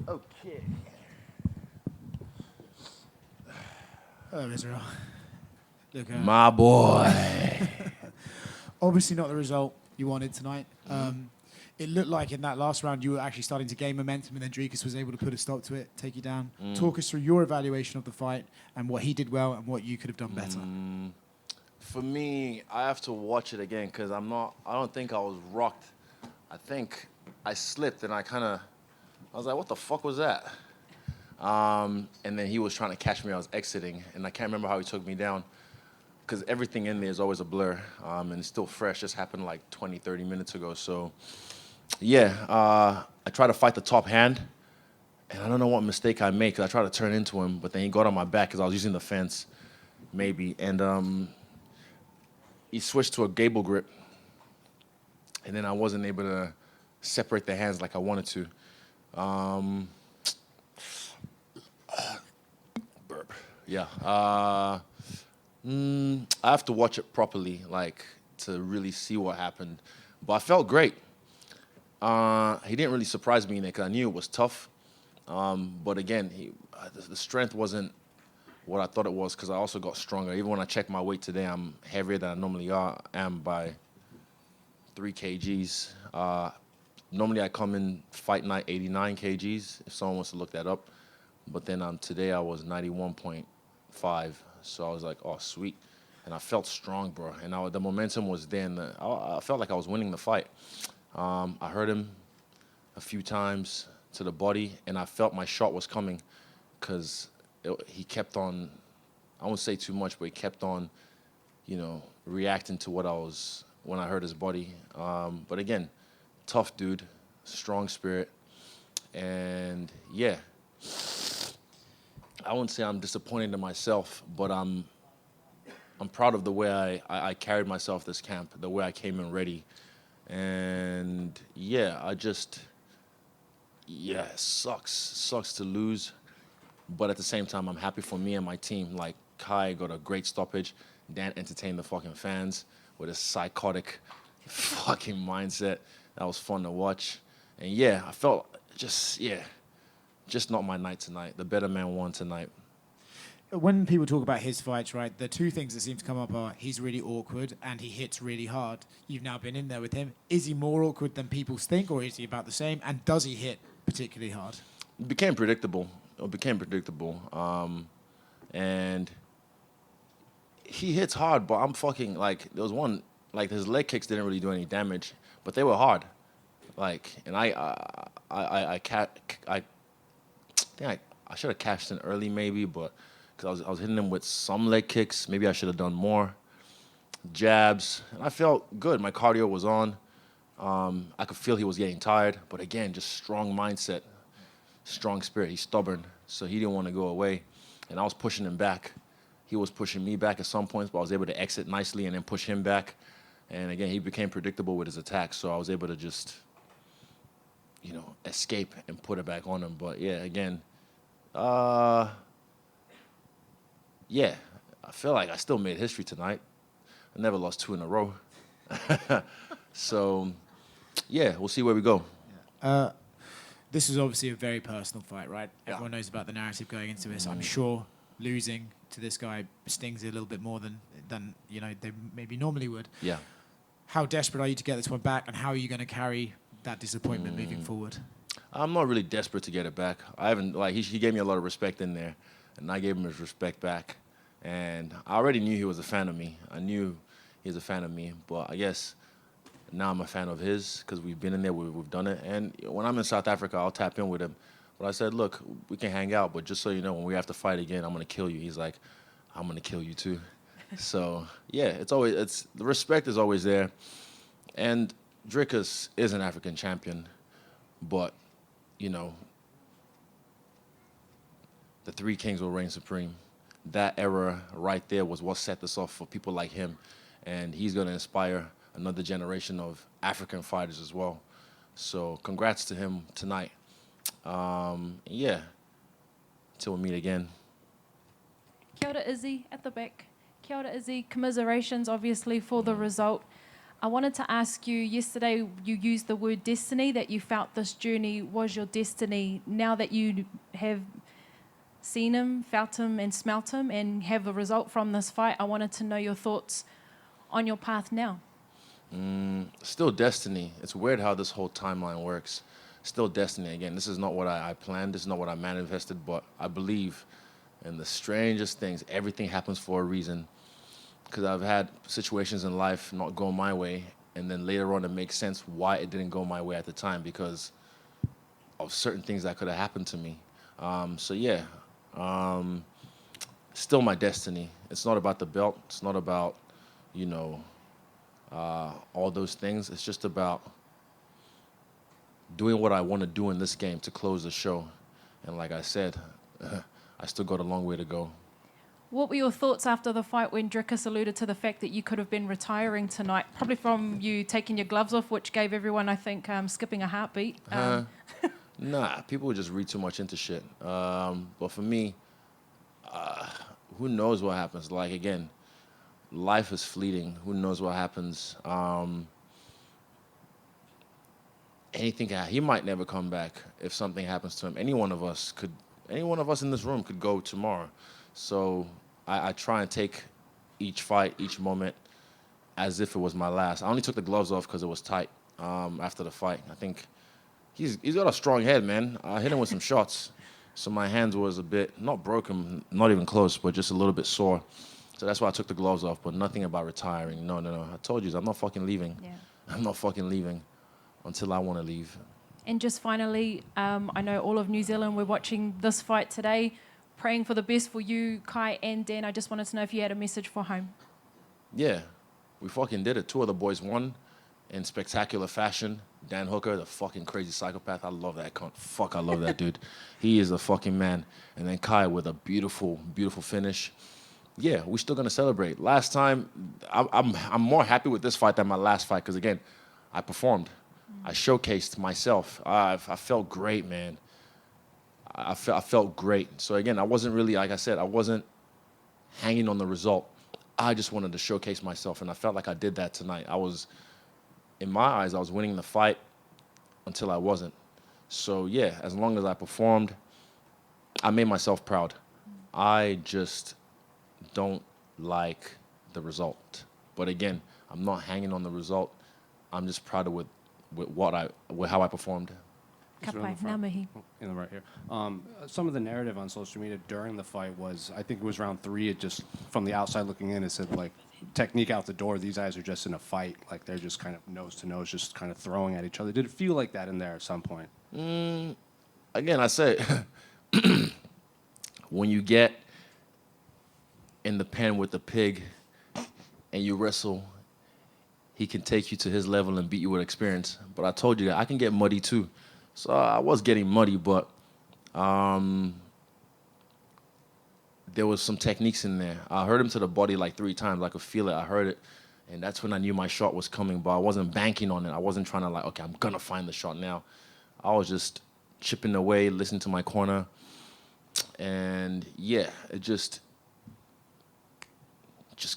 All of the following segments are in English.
Okay. Hello, Israel. Look, My boy. obviously not the result you wanted tonight. It looked like in that last round you were actually starting to gain momentum, and then Dricus was able to put a stop to it, take you down. Talk us through your evaluation of the fight and what he did well and what you could have done better. For me, I have to watch it again because I don't think I was rocked. I think I slipped and I was like, what the fuck was that? And then he was trying to catch me. I was exiting, and I can't remember how he took me down because everything in there is always a blur, and it's still fresh. Just happened like 20, 30 minutes ago. So, yeah, I tried to fight the top hand, and I don't know what mistake I made because I tried to turn into him, but then he got on my back because I was using the fence, maybe, and he switched to a gable grip, and then I wasn't able to separate the hands like I wanted to. Burp. Yeah. I have to watch it properly, like, to really see what happened. But I felt great. He didn't really surprise me in it because I knew it was tough. But again, the strength wasn't what I thought it was because I also got stronger. Even when I checked my weight today, I'm heavier than I normally am by 3 kgs. Normally I come in fight night 89 kgs, if someone wants to look that up. But then today I was 91.5, so I was like, oh, sweet. And I felt strong, bro. And the momentum was there, and I felt like I was winning the fight. I heard him a few times to the body, and I felt my shot was coming because he kept on, I won't say too much, but he kept on, reacting to when I heard his body. But again, tough dude, strong spirit, and yeah. I wouldn't say I'm disappointed in myself, but I'm proud of the way I carried myself this camp, the way I came in ready. And yeah, it sucks to lose. But at the same time, I'm happy for me and my team. Like, Kai got a great stoppage. Dan entertained the fucking fans with his psychotic fucking mindset. That was fun to watch. And yeah, I felt just not my night tonight. The better man won tonight. When people talk about his fights, right, the two things that seem to come up are he's really awkward and he hits really hard. You've now been in there with him. Is he more awkward than people think, or is he about the same? And does he hit particularly hard? It became predictable. And he hits hard, but I'm fucking, like, there was one, like, his leg kicks didn't really do any damage, but they were hard. Like, and I think I should have cashed in early maybe, but because I was hitting him with some leg kicks. Maybe I should have done more jabs. And I felt good. My cardio was on. I could feel he was getting tired. But again, just strong mindset, strong spirit. He's stubborn, so he didn't want to go away. And I was pushing him back. He was pushing me back at some points, but I was able to exit nicely and then push him back. And again, he became predictable with his attacks, so I was able to just, escape and put it back on him. But yeah, again, yeah, I feel like I still made history tonight. I never lost 2 in a row. So, yeah, we'll see where we go. This is obviously a very personal fight, right? Yeah. Everyone knows about the narrative going into this. I'm sure losing to this guy stings a little bit more than they maybe normally would. Yeah. How desperate are you to get this one back, and how are you going to carry that disappointment moving forward? I'm not really desperate to get it back. I haven't, like, he gave me a lot of respect in there, and I gave him his respect back. And I already knew he was a fan of me. I knew he was a fan of me, but I guess now I'm a fan of his because we've been in there, we've done it. And when I'm in South Africa, I'll tap in with him. But I said, look, we can hang out, but just so you know, when we have to fight again, I'm going to kill you. He's like, I'm going to kill you too. So, yeah, the respect is always there. And Dricus is an African champion, but, the 3 kings will reign supreme. That era right there was what set this off for people like him. And he's going to inspire another generation of African fighters as well. So congrats to him tonight. Yeah, till we meet again. Kia ora, Izzy, at the back. Kia ora, Izzy. Commiserations, obviously, for the result. I wanted to ask you, yesterday you used the word destiny, that you felt this journey was your destiny. Now that you have seen him, felt him and smelt him and have a result from this fight, I wanted to know your thoughts on your path now. Still destiny. It's weird how this whole timeline works. Still destiny. Again, this is not what I planned. This is not what I manifested, but I believe in the strangest things. Everything happens for a reason. Because I've had situations in life not go my way, and then later on it makes sense why it didn't go my way at the time because of certain things that could have happened to me. Still my destiny. It's not about the belt. It's not about, all those things. It's just about doing what I want to do in this game to close the show. And like I said, I still got a long way to go. What were your thoughts after the fight when Dricus alluded to the fact that you could have been retiring tonight? Probably from you taking your gloves off, which gave everyone, I think, skipping a heartbeat. Nah, people would just read too much into shit. But for me, who knows what happens? Like, again, life is fleeting. Who knows what happens? Anything can happen. He might never come back if something happens to him. Any one of us in this room could go tomorrow. So I try and take each fight, each moment, as if it was my last. I only took the gloves off because it was tight after the fight. I think he's got a strong head, man. I hit him with some shots. So my hands was a bit, not broken, not even close, but just a little bit sore. So that's why I took the gloves off, but nothing about retiring. No. I told you, I'm not fucking leaving. Yeah. I'm not fucking leaving until I want to leave. And just finally, I know all of New Zealand, we're watching this fight today, praying for the best for you, Kai and Dan. I just wanted to know if you had a message for home. Yeah, we fucking did it. Two of the boys won in spectacular fashion. Dan Hooker, the fucking crazy psychopath. I love that cunt. Fuck, I love that dude. He is a fucking man. And then Kai with a beautiful, beautiful finish. Yeah, we're still gonna celebrate. Last time, I'm more happy with this fight than my last fight because again, I performed. I showcased myself. I felt great, man. I felt great. So again, I wasn't really, like I said, I wasn't hanging on the result. I just wanted to showcase myself, and I felt like I did that tonight. In my eyes, I was winning the fight until I wasn't. So yeah, as long as I performed, I made myself proud. I just don't like the result. But again, I'm not hanging on the result. I'm just proud of with how I performed. Kapai, ngā mihi. In the right here. Some of the narrative on social media during the fight was, I think it was round 3, it just, from the outside looking in, it said, like, technique out the door, these guys are just in a fight. Like, they're just kind of nose to nose, just kind of throwing at each other. Did it feel like that in there at some point? Again, I say, when you get in the pen with the pig and you wrestle, he can take you to his level and beat you with experience. But I told you that I can get muddy too. So I was getting muddy, but there was some techniques in there. I heard him to the body like 3 times. I could feel it. I heard it. And that's when I knew my shot was coming, but I wasn't banking on it. I wasn't trying to like, okay, I'm going to find the shot now. I was just chipping away, listening to my corner. And yeah, it just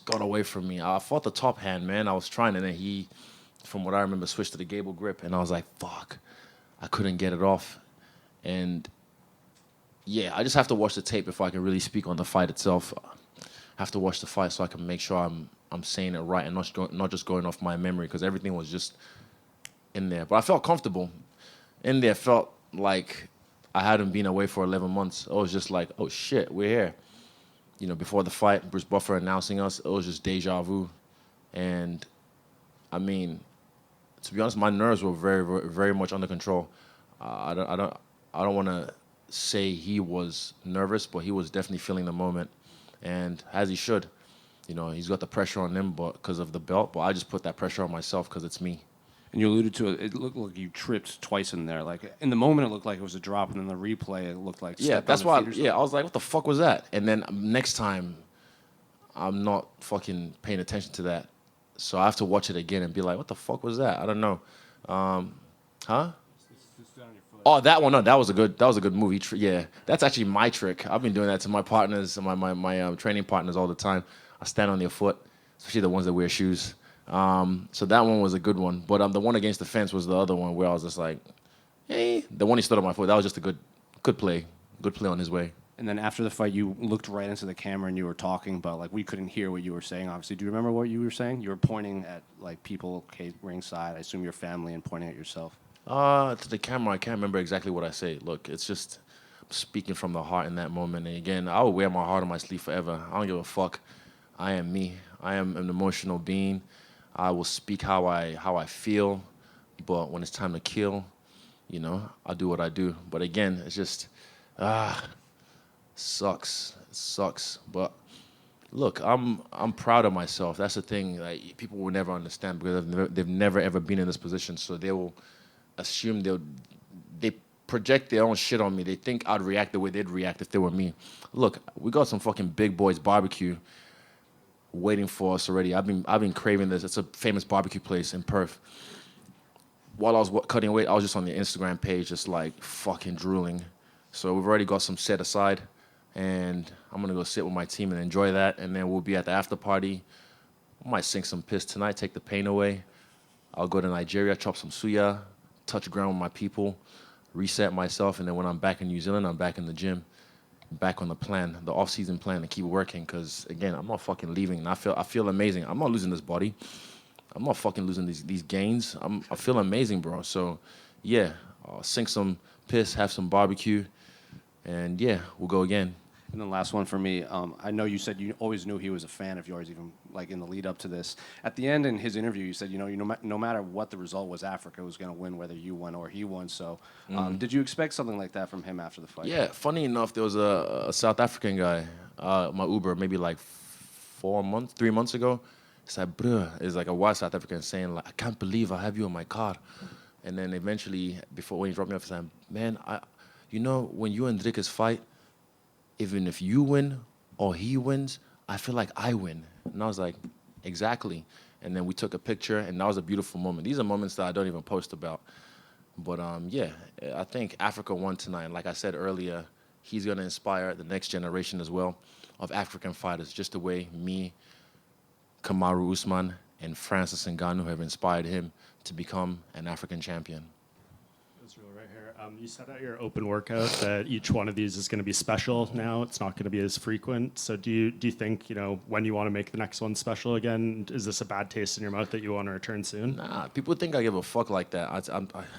got away from me. I fought the top hand, man. I was trying, and then he, from what I remember, switched to the gable grip, and I was like, fuck. I couldn't get it off. And yeah, I just have to watch the tape if I can really speak on the fight itself. I have to watch the fight so I can make sure I'm saying it right and not just going off my memory, because everything was just in there. But I felt comfortable. In there, felt like I hadn't been away for 11 months. It was just like, oh shit, we're here. You know, before the fight, Bruce Buffer announcing us, it was just deja vu. And I mean, to be honest, my nerves were very, very, very much under control. I don't want to say he was nervous, but he was definitely feeling the moment, and as he should. You know, he's got the pressure on him, but because of the belt. But I just put that pressure on myself because it's me. And you alluded to it. It looked like you tripped twice in there. Like in the moment, it looked like it was a drop, and then the replay, it looked like that's why. I was like, what the fuck was that? And then next time, I'm not fucking paying attention to that. So I have to watch it again and be like, what the fuck was that? I don't know. Huh? Oh, that one. No, that was a good movie. Yeah, that's actually my trick. I've been doing that to my partners, my training partners all the time. I stand on their foot, especially the ones that wear shoes. So that one was a good one. But the one against the fence was the other one where I was just like, hey, the one he stood on my foot. That was just a good play on his way. And then after the fight, you looked right into the camera and you were talking, but like we couldn't hear what you were saying. Obviously, do you remember what you were saying? You were pointing at like people ringside. I assume your family, and pointing at yourself. To the camera, I can't remember exactly what I say. Look, it's just speaking from the heart in that moment. And again, I will wear my heart on my sleeve forever. I don't give a fuck. I am me. I am an emotional being. I will speak how I feel, but when it's time to kill, I'll do what I do. But again, it's just sucks. It sucks. But look, I'm proud of myself. That's the thing. Like, people will never understand because they've never ever been in this position. So they will assume they project their own shit on me. They think I'd react the way they'd react if they were me. Look, we got some fucking big boys barbecue waiting for us already. I've been craving this. It's a famous barbecue place in Perth. While I was cutting weight, I was just on the Instagram page, just like fucking drooling. So we've already got some set aside, and I'm gonna go sit with my team and enjoy that. And then we'll be at the after party. I might sing some piss tonight, take the pain away. I'll go to Nigeria, chop some suya, touch ground with my people, reset myself, and then when I'm back in New Zealand, I'm back in the gym, back on the plan, the off-season plan, to keep working. Because again, I'm not fucking leaving. And I feel amazing. I'm not losing this body. I'm not fucking losing these gains. I feel amazing, bro. So yeah, I'll sink some piss, have some barbecue, and yeah, we'll go again. And then last one for me. I know you said you always knew he was a fan of yours, even like in the lead up to this. At the end in his interview, you said, no matter what the result was, Africa was going to win, whether you won or he won. So did you expect something like that from him after the fight? Yeah, funny enough, there was a South African guy, my Uber, maybe like 3 months ago. He said, bruh, it's like a white South African saying, like, I can't believe I have you in my car. And then eventually, when he dropped me off, he said, man, when you and Dricus fight, even if you win or he wins, I feel like I win. And I was like, exactly. And then we took a picture, and that was a beautiful moment. These are moments that I don't even post about. But yeah, I think Africa won tonight. And like I said earlier, he's going to inspire the next generation as well of African fighters, just the way me, Kamaru Usman, and Francis Ngannou have inspired him to become an African champion. Israel, right here. You said at your open workout that each one of these is going to be special now. It's not going to be as frequent. So do you think, when you want to make the next one special again, is this a bad taste in your mouth that you want to return soon? Nah, people think I give a fuck like that.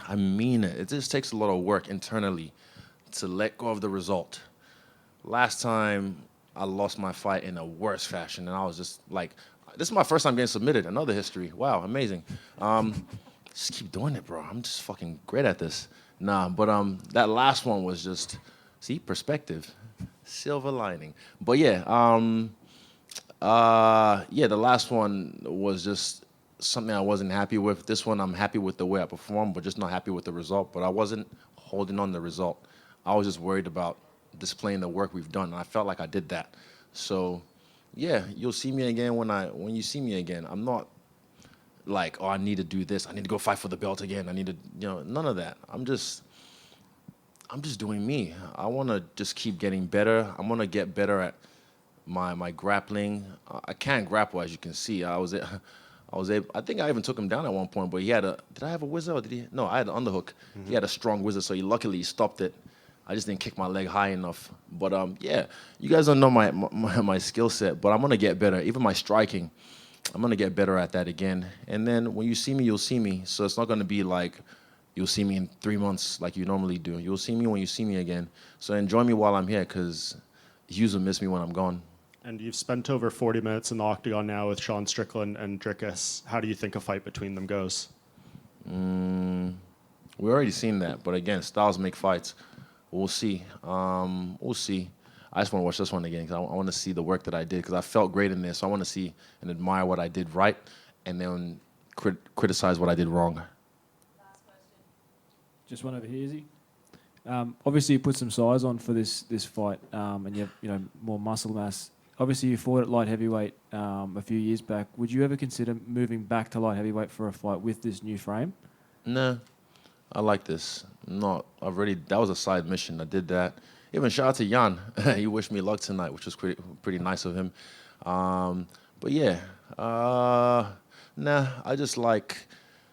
I mean it. It just takes a lot of work internally to let go of the result. Last time, I lost my fight in a worse fashion, and I was just like, this is my first time getting submitted. Another history. Wow, amazing. Just keep doing it, bro. I'm just fucking great at this. Nah, but that last one was just, see, perspective, silver lining. But yeah, the last one was just something I wasn't happy with. This one, I'm happy with the way I performed, but just not happy with the result. But I wasn't holding on the result. I was just worried about displaying the work we've done, and I felt like I did that. So yeah, you'll see me again when you see me again. I'm not like, oh, I need to do this. I need to go fight for the belt again. I need to, none of that. I'm just doing me. I want to just keep getting better. I want to get better at my grappling. I can't grapple, as you can see. I was able. I think I even took him down at one point, but he had a. Did I have a whizzer or did he? No, I had an underhook. Mm-hmm. He had a strong whizzer, so luckily he stopped it. I just didn't kick my leg high enough. But yeah, you guys don't know my skill set, but I'm gonna get better. Even my striking, I'm gonna get better at that again. And then when you see me, you'll see me. So it's not gonna be like you'll see me in 3 months like you normally do. You'll see me when you see me again. So enjoy me while I'm here, because you will miss me when I'm gone. And you've spent over 40 minutes in the octagon now with Sean Strickland and Dricus. How do you think a fight between them goes? We've already seen that, but again, styles make fights. We'll see. We'll see. I just want to watch this one again because I want to see the work that I did, because I felt great in this. So I want to see and admire what I did right, and then criticize what I did wrong. Last question. Just one over here, Izzy. Obviously, you put some size on for this fight, and you have more muscle mass. Obviously, you fought at light heavyweight a few years back. Would you ever consider moving back to light heavyweight for a fight with this new frame? No, I like this. That was a side mission. I did that. Even shout out to Jan. He wished me luck tonight, which was pretty nice of him. But yeah, Nah, I just like,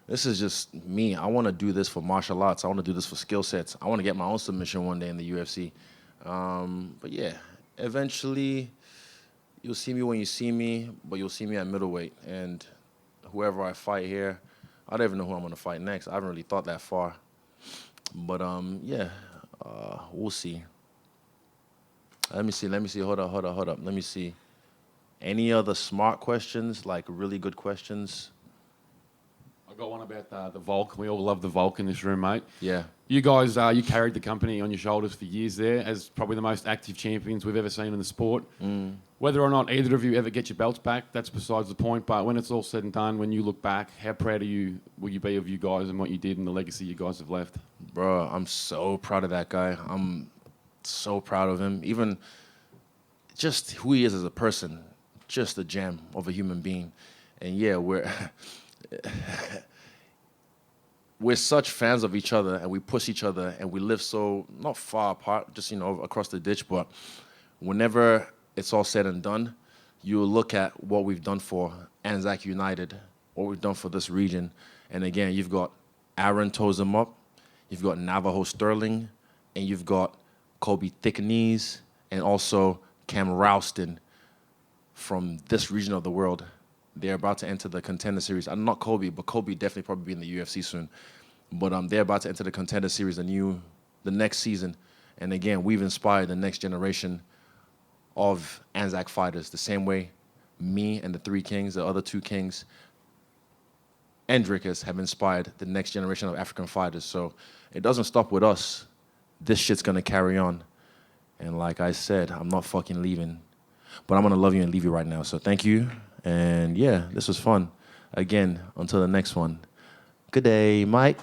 this is just me. I want to do this for martial arts. I want to do this for skill sets. I want to get my own submission one day in the UFC. But yeah, eventually you'll see me when you see me, but you'll see me at middleweight. And whoever I fight here, I don't even know who I'm going to fight next. I haven't really thought that far. But yeah, we'll see. Let me see. Hold up. Let me see. Any other smart questions, like really good questions? I got one about the Volk. We all love the Volk in this room, mate. Yeah. You guys, you carried the company on your shoulders for years there as probably the most active champions we've ever seen in the sport. Whether or not either of you ever get your belts back, that's besides the point. But when it's all said and done, when you look back, how proud will you be of you guys and what you did and the legacy you guys have left? Bro, I'm so proud of that guy. I'm so proud of him. Even just who he is as a person, just a gem of a human being. And yeah, we're such fans of each other, and we push each other, and we live so, not far apart, just, across the ditch, but whenever it's all said and done, you look at what we've done for Anzac United, what we've done for this region, and again, you've got Aaron toes him up, you've got Navajo Sterling, and you've got Kobe Thick Knees, and also Cam Rouston from this region of the world. They're about to enter the Contender Series. Not Kobe, but Kobe definitely probably be in the UFC soon. But they're about to enter the Contender Series, the next season. And again, we've inspired the next generation of Anzac fighters, the same way me and the three kings, the other two kings, and Dricus have inspired the next generation of African fighters. So it doesn't stop with us. This shit's gonna carry on. And like I said, I'm not fucking leaving. But I'm gonna love you and leave you right now. So thank you. And yeah, this was fun. Again, until the next one. Good day, Mike.